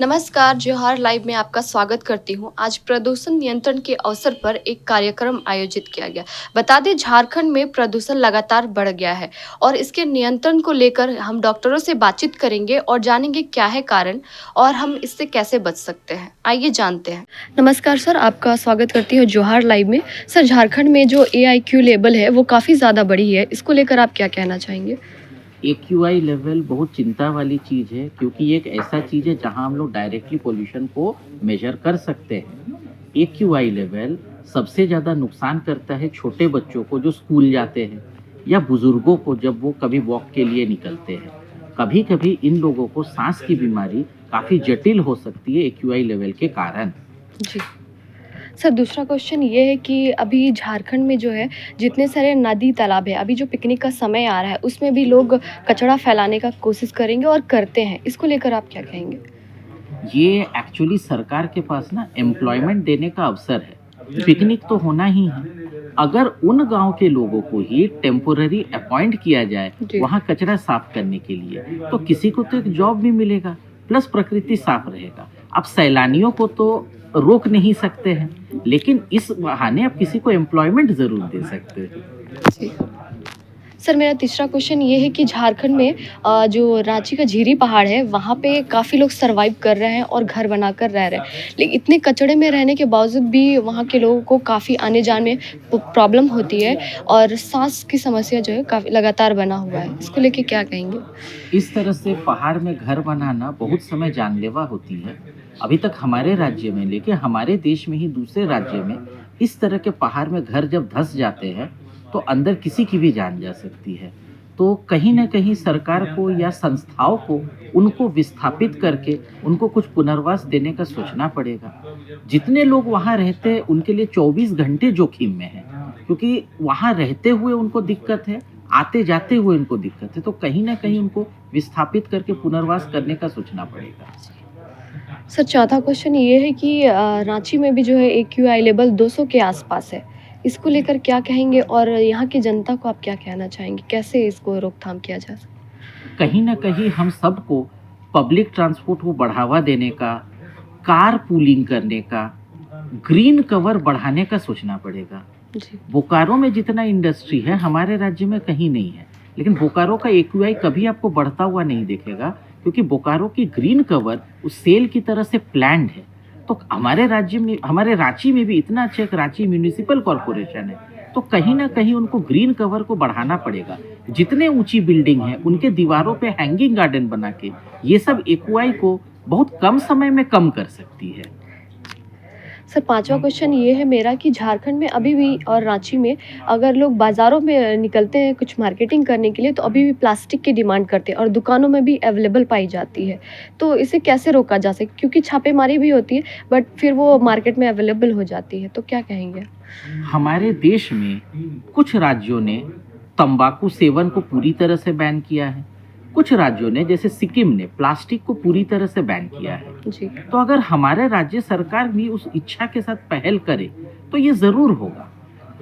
नमस्कार, जोहार लाइव में आपका स्वागत करती हूँ। आज प्रदूषण नियंत्रण के अवसर पर एक कार्यक्रम आयोजित किया गया। बता दें झारखंड में प्रदूषण लगातार बढ़ गया है और इसके नियंत्रण को लेकर हम डॉक्टरों से बातचीत करेंगे और जानेंगे क्या है कारण और हम इससे कैसे बच सकते हैं। आइए जानते हैं। नमस्कार सर, आपका स्वागत करती हूँ जोहार लाइव में। सर, झारखंड में जो AIQ लेवल है वो काफ़ी ज़्यादा बढ़ी है। इसको लेकर आप क्या कहना चाहेंगे? AQI लेवल बहुत चिंता वाली चीज़ है क्योंकि ये एक ऐसा चीज़ है जहां हम लोग डायरेक्टली पोल्यूशन को मेजर कर सकते हैं। AQI लेवल सबसे ज़्यादा नुकसान करता है छोटे बच्चों को जो स्कूल जाते हैं या बुजुर्गों को जब वो कभी वॉक के लिए निकलते हैं। कभी कभी इन लोगों को सांस की बीमारी काफ़ी जटिल हो सकती है AQI लेवल के कारण। जी। सर, दूसरा क्वेश्चन ये है कि अभी झारखंड में जो है जितने सारे नदी तालाब है, अभी जो पिकनिक का समय आ रहा है उसमें भी लोग कचरा फैलाने का कोशिश करेंगे और करते हैं। इसको लेकर आप क्या कहेंगे? ये एक्चुअली सरकार के पास ना एम्प्लॉयमेंट देने का अवसर है। पिकनिक तो होना ही है। अगर उन गांव के लोगों को ही टेम्पोररी अपॉइंट किया जाए जी। वहां कचरा साफ करने के लिए तो किसी को तो एक जॉब भी मिलेगा, प्लस प्रकृति साफ रहेगा। आप सैलानियों को तो रोक नहीं सकते हैं, लेकिन इस बहाने आप किसी को एम्प्लॉयमेंट जरूर दे सकते हैं। जी। सर, मेरा तीसरा क्वेश्चन ये है कि झारखंड में जो रांची का झीरी पहाड़ है वहाँ पे काफ़ी लोग सर्वाइव कर रहे हैं और घर बनाकर रह रहे हैं। लेकिन इतने कचड़े में रहने के बावजूद भी वहाँ के लोगों को काफ़ी आने-जाने में प्रॉब्लम होती है और साँस की समस्या जो है काफ़ी लगातार बना हुआ है। इसको लेके क्या कहेंगे? इस तरह से पहाड़ में घर बनाना बहुत समय जानलेवा होती है। अभी तक हमारे राज्य में, लेकिन हमारे देश में ही दूसरे राज्य में इस तरह के पहाड़ में घर जब धंस जाते हैं तो अंदर किसी की भी जान जा सकती है। तो कहीं ना कहीं सरकार को या संस्थाओं को उनको विस्थापित करके उनको कुछ पुनर्वास देने का सोचना पड़ेगा। जितने लोग वहाँ रहते हैं उनके लिए 24 घंटे जोखिम में है, क्योंकि वहाँ रहते हुए उनको दिक्कत है, आते जाते हुए उनको दिक्कत है। तो कहीं ना कहीं उनको विस्थापित करके पुनर्वास करने का सोचना पड़ेगा। सर, चौथा क्वेश्चन ये है कि रांची में भी जो है AQI लेवल 200 के आसपास है। इसको लेकर क्या कहेंगे और यहाँ की जनता को आप क्या कहना चाहेंगे? कैसे इसको रोकथाम किया जा सकता कहीं न कहीं हम सबको पब्लिक ट्रांसपोर्ट को बढ़ावा देने का, कार पूलिंग करने का, ग्रीन कवर बढ़ाने का सोचना पड़ेगा। है? जी। बोकारो में जितना इंडस्ट्री है हमारे राज्य में कहीं नहीं है, लेकिन बोकारो का AQI कभी आपको बढ़ता हुआ नहीं दिखेगा, क्योंकि बोकारो की ग्रीन कवर उस सेल की तरह से प्लान्ड है। तो हमारे राज्य में, हमारे रांची में भी इतना अच्छा एक रांची म्यूनिसिपल कॉरपोरेशन है, तो कहीं ना कहीं उनको ग्रीन कवर को बढ़ाना पड़ेगा। जितने ऊंची बिल्डिंग है उनके दीवारों पे हैंगिंग गार्डन बना के ये सब AQI को बहुत कम समय में कम कर सकती है। सर, पाँचवा क्वेश्चन ये है मेरा कि झारखंड में अभी भी और रांची में अगर लोग बाज़ारों में निकलते हैं कुछ मार्केटिंग करने के लिए तो अभी भी प्लास्टिक की डिमांड करते हैं और दुकानों में भी अवेलेबल पाई जाती है। तो इसे कैसे रोका जा सकता है? क्योंकि छापेमारी भी होती है बट फिर वो मार्केट में अवेलेबल हो जाती है। तो क्या कहेंगे? हमारे देश में कुछ राज्यों ने तंबाकू सेवन को पूरी तरह से बैन किया है। कुछ राज्यों ने, जैसे सिक्किम ने, प्लास्टिक को पूरी तरह से बैन किया है। जी। तो अगर हमारे राज्य सरकार भी उस इच्छा के साथ पहल करे तो ये जरूर होगा।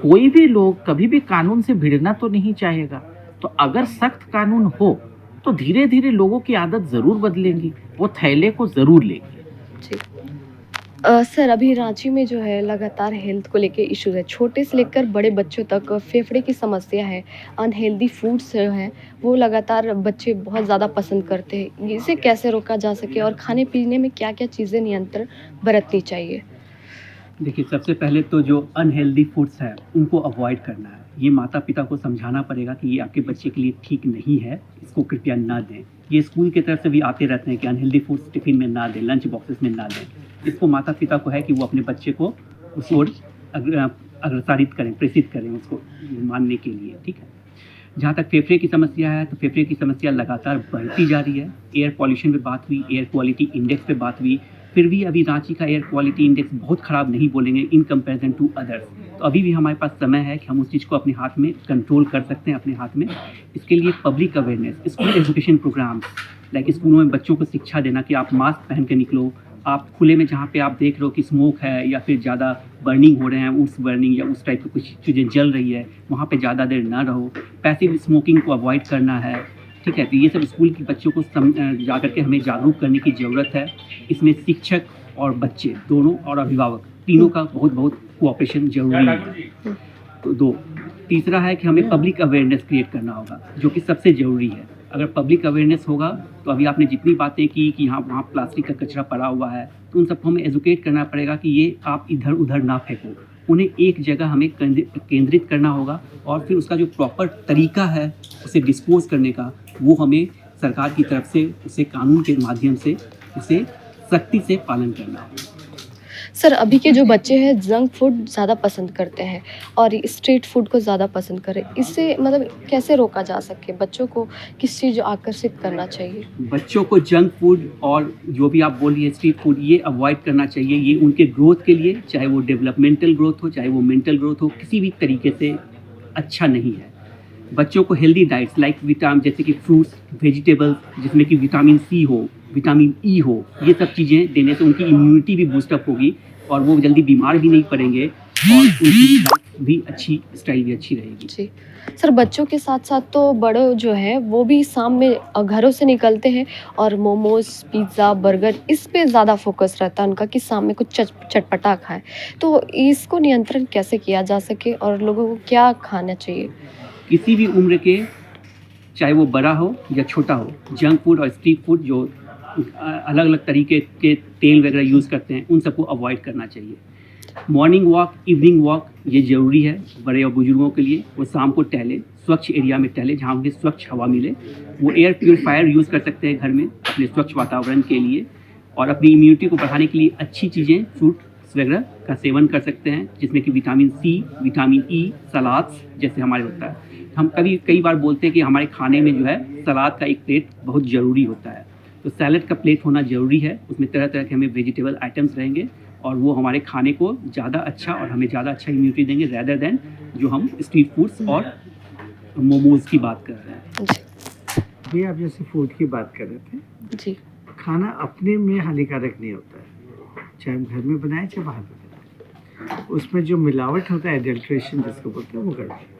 कोई भी लोग कभी भी कानून से भिड़ना तो नहीं चाहेगा। तो अगर सख्त कानून हो तो धीरे धीरे लोगों की आदत जरूर बदलेंगी, वो थैले को जरूर लेंगे। जी। सर, अभी रांची में जो है लगातार हेल्थ को लेके इश्यूज़ है। छोटे से लेकर बड़े बच्चों तक फेफड़े की समस्या है, अनहेल्दी फूड्स जो हैं वो लगातार बच्चे बहुत ज़्यादा पसंद करते हैं। इसे कैसे रोका जा सके और खाने-पीने में क्या-क्या चीज़ें नियंत्रण बरतनी चाहिए? देखिए, सबसे पहले तो जो अनहेल्दी फूड्स हैं उनको अवॉइड करना है। ये माता-पिता को समझाना पड़ेगा कि ये आपके बच्चे के लिए ठीक नहीं है, इसको कृपया ना दें। ये स्कूल की तरफ से भी आते रहते हैं कि अनहेल्दी फूड्स टिफ़िन में ना दें, लंच बॉक्सेस में ना दें। इसको माता-पिता को है कि वो अपने बच्चे को उस ओर अग्रसारित करें, प्रेषित करें उसको मानने के लिए, ठीक है। जहाँ तक फेफड़े की समस्या है, तो फेफड़े की समस्या लगातार बढ़ती जा रही है। एयर पॉल्यूशन पे बात हुई, एयर क्वालिटी इंडेक्स पे बात हुई, फिर भी अभी रांची का एयर क्वालिटी इंडेक्स बहुत ख़राब नहीं बोलेंगे इन कंपैरिजन टू अदर्स। तो अभी भी हमारे पास समय है कि हम उस चीज़ को अपने हाथ में कंट्रोल कर सकते हैं, अपने हाथ में। इसके लिए public awareness, school education programmes, like स्कूलों में बच्चों को शिक्षा देना कि आप मास्क पहन के निकलो। आप खुले में जहाँ पे आप देख रहे हो कि स्मोक है या फिर ज़्यादा बर्निंग हो रहे हैं, वुड्स बर्निंग या उस टाइप की कुछ चीज़ें जल रही है, वहाँ पे ज़्यादा देर ना रहो। पैसिव स्मोकिंग को अवॉइड करना है। ठीक है, तो ये सब स्कूल के बच्चों को जाकर के हमें जागरूक करने की ज़रूरत है। इसमें शिक्षक और बच्चे दोनों और अभिभावक तीनों का बहुत बहुत कोऑपरेशन ज़रूरी है। तो 2, तीसरा है कि हमें पब्लिक अवेयरनेस क्रिएट करना होगा, जो कि सबसे ज़रूरी है। अगर पब्लिक अवेयरनेस होगा तो अभी आपने जितनी बातें की कि यहाँ वहाँ प्लास्टिक का कचरा पड़ा हुआ है, तो उन सबको हमें एजुकेट करना पड़ेगा कि ये आप इधर उधर ना फेंको। उन्हें एक जगह हमें केंद्रित करना होगा और फिर उसका जो प्रॉपर तरीका है उसे डिस्पोज करने का, वो हमें सरकार की तरफ से उसे कानून के माध्यम से उसे सख्ती से पालन करना होगा। सर, अभी के जो बच्चे हैं जंक फूड ज़्यादा पसंद करते हैं और स्ट्रीट फूड को ज़्यादा पसंद करें, इससे मतलब कैसे रोका जा सके? बच्चों को किस चीज़ आकर्षित करना चाहिए? बच्चों को जंक फूड और जो भी आप बोल रही है स्ट्रीट फूड, ये अवॉइड करना चाहिए। ये उनके ग्रोथ के लिए, चाहे वो डेवलपमेंटल ग्रोथ हो, चाहे वो मेंटल ग्रोथ हो, किसी भी तरीके से अच्छा नहीं है। बच्चों को हेल्दी डाइट्स लाइक जैसे कि फ्रूट्स, वेजिटेबल्स जिसमें कि विटामिन सी हो, विटामिन ई हो, ये सब चीज़ें देने से उनकी इम्यूनिटी भी बूस्टअप होगी और वो जल्दी बीमार भी नहीं पड़ेंगे और उनकी हेल्थ भी अच्छी, स्टाइल भी अच्छी रहेगी। जी। सर, बच्चों के साथ-साथ तो बड़े जो हैं वो भी शाम में घरों से निकलते हैं और मोमोज़, पिज़्ज़ा, बर्गर इस पे ज़्यादा फ़ोकस रहता है उनका कि शाम में कुछ चटपटा खाएँ। तो इसको नियंत्रण कैसे किया जा सके और लोगों को क्या खाना चाहिए? किसी भी उम्र के, चाहे वो बड़ा हो या छोटा हो, जंक फूड और स्ट्रीट फूड जो अलग अलग तरीके के तेल वगैरह यूज़ करते हैं, उन सबको अवॉइड करना चाहिए। मॉर्निंग वॉक, इवनिंग वॉक ये ज़रूरी है बड़े और बुजुर्गों के लिए। वो शाम को टहले, स्वच्छ एरिया में टहले जहाँ उन्हें स्वच्छ हवा मिले। वो एयर प्योरीफायर यूज़ कर सकते हैं घर में अपने स्वच्छ वातावरण के लिए और अपनी इम्यूनिटी को बढ़ाने के लिए अच्छी चीज़ें, फ्रूट्स वगैरह का सेवन कर सकते हैं, जिसमें कि विटामिन सी, विटामिन ई, सलाद्स जैसे हमारे होता है। हम कई बार बोलते हैं कि हमारे खाने में जो है सलाद का एक प्लेट बहुत ज़रूरी होता है, तो सैलड का प्लेट होना ज़रूरी है। उसमें तरह तरह के हमें वेजिटेबल आइटम्स रहेंगे और वो हमारे खाने को ज़्यादा अच्छा और हमें ज़्यादा अच्छा इम्यूनिटी देंगे रेदर देन जो हम स्ट्रीट फूड्स और मोमोज़ की बात कर रहे हैं। जी। अभी आप जैसे फूड की बात कर रहे थे, जी। खाना अपने में हानिकारक नहीं होता है, चाहे हम घर में बनाए चाहे बाहर में बनाए। उसमें जो मिलावट होता है, एडल्ट्रेशन जिसको बोलते हैं, वो गड़बड़ है।